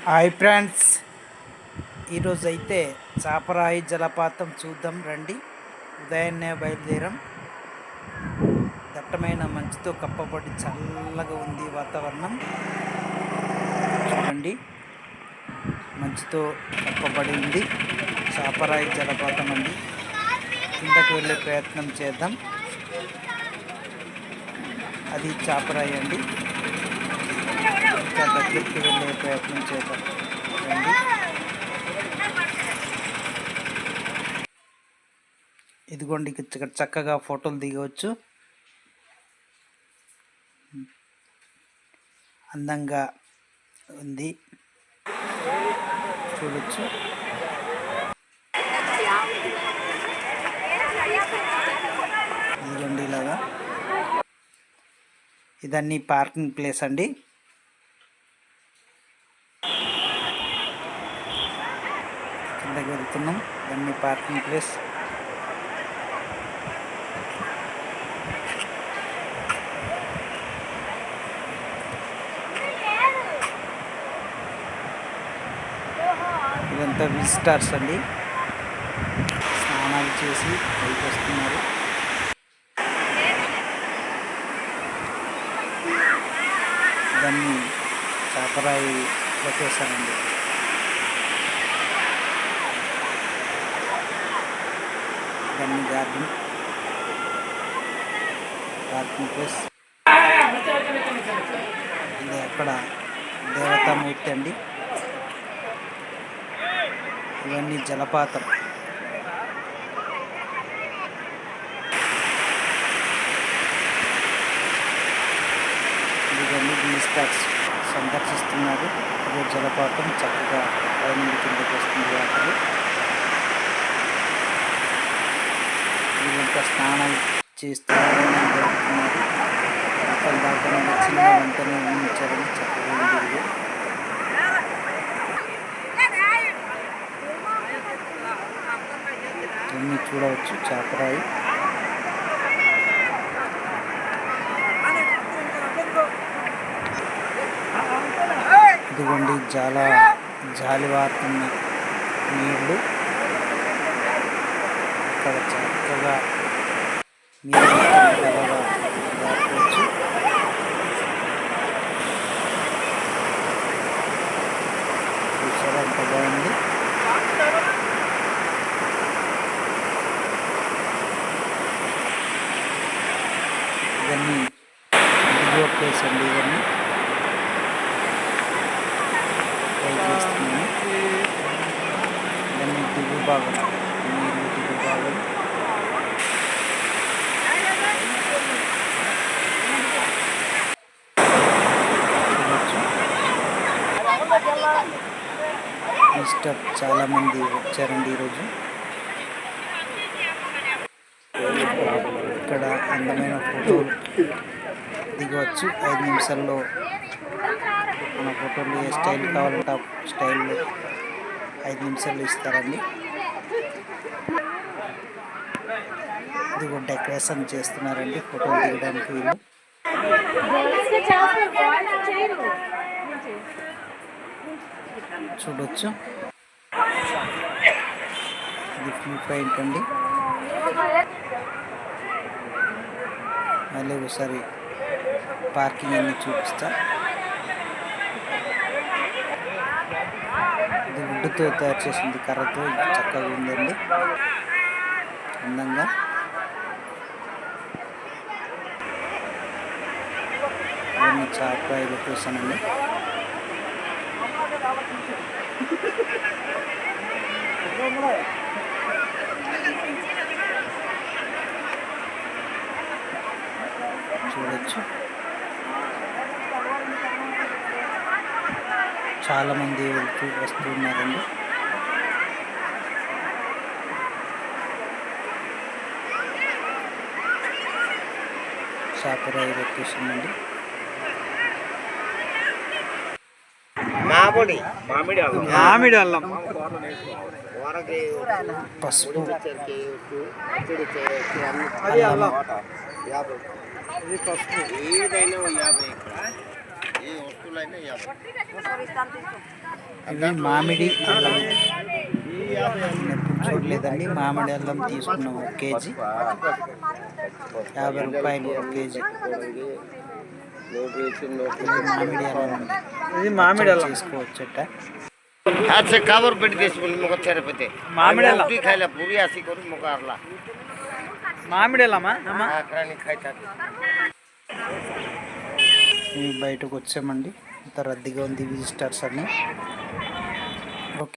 Hi friends, ఈరోజు అయితే చాపరాయి జలపాతం చూద్దాం రండి. ఉదయాన్నే బయలుదేరాం. దట్టమైన మంచుతో కప్పబడి చల్లగా ఉంది వాతావరణం. చూడండి, మంచుతో కప్పబడి ఉంది చాపరాయి జలపాతం అండి. కిందకు వెళ్ళే ప్రయత్నం చేద్దాం. అది చాపరాయి అండి. ఇంకా దగ్గరికి వెళ్ళే ప్రయత్నం చేద్దాం రండి. ఇదిగోండి, ఇక్కడ చక్కగా ఫోటోలు దిగవచ్చు. అందంగా ఉంది, చూడొచ్చు. ఇదిగోండి ఇలాగా. ఇదన్నీ పార్కింగ్ ప్లేస్ అండి. కిందకి వెళ్తున్నాం. ఇవన్నీ పార్కింగ్ ప్లేస్. ఇదంతా విజిటర్స్ అండి. స్నానాలు చేసి పైకి వస్తున్నారు. ఇవన్నీ చాపరాయి లొకేషన్ అండి. ఇవన్నీ గార్డెన్, పార్కింగ్ ప్లేస్. ఇది అక్కడ దేవతామూర్తి అండి. ఇవన్నీ జలపాతం. ఇవన్నీ విజిటర్స్ సందర్శిస్తున్నారు. అదే జలపాతం చక్కగా పైన కిందకి వస్తుంది వాటర్. వీళ్ళంతా స్నానం చేస్తున్నారు. అక్కడ దాకా చిన్న వంతెన నిర్మించారని చక్కగా ఉంది. ఇవన్నీ చూడవచ్చు చాపరాయి. ఇదిగోండి జాలివారుతున్న నీళ్ళు. ఇక్కడ చక్కగా నీళ్ళు దాటుకోవచ్చు. చూసారా ఎంత బాగుంది. ఇవన్నీ వీడియో ప్లేస్ అండి. ఇవన్నీ ట్రై చేస్తున్నాను. ఇవన్నీ దిగు భాగం, నీళ్ళు దిగు భాగం. విజిటర్ చాలామంది వచ్చారండి ఈరోజు. ఇక్కడ అందమైన ఫోటోలు దిగవచ్చు. 5 నిమిషాల్లో మన ఫోటోలు ఏ స్టైల్ కావాలంటే ఆ స్టైల్లో 5 నిమిషాల్లో ఇస్తారండి. ఇదిగో డెకరేషన్ చేస్తున్నారండి ఫోటోలు దిగడానికి వీళ్ళు. చూడొచ్చు. ఇది వ్యూ పాయింట్ అండి. మళ్ళీ ఒకసారి పార్కింగ్ అన్ని చూపిస్తా. ఇది వుడ్తో తయారు చేసింది, కర్రతో. చక్కగా ఉందండి, అందంగా. ఇవన్నీ చాపరాయి లొకేషన్ అండి. చూడొచ్చు, చాలా మంది వస్తున్నారండి. చాపరాయి లొకేషన్ అండి. మామిడి అల్లం, పసుపు, ఇది పసుపు. ఏదైనా 50 ఇక్కడ, ఏ వస్తువులైనా 50. ఇవి మామిడి అల్లం. నేను ఎప్పుడు చూడలేదండి. మామిడి అల్లం తీసుకున్నాం 1 కేజీ, 50 రూపాయలు 1 కేజీ. ఇది మామిడి అల్లం అండి. ఇది మామిడి అల్లం చేసుకోవచ్చట. हाथ काबर पेट देश बोल मुको तेरे पते मामिडी अल्लम पूरी खाइला पूरी आसी करू मुको अरला మామిడి అల్లమా అమ్మ आकरानी खाइता మేము బయటకు వచ్చామండి. ఇంత రద్దీగా ఉంది విజిటర్స్ అని.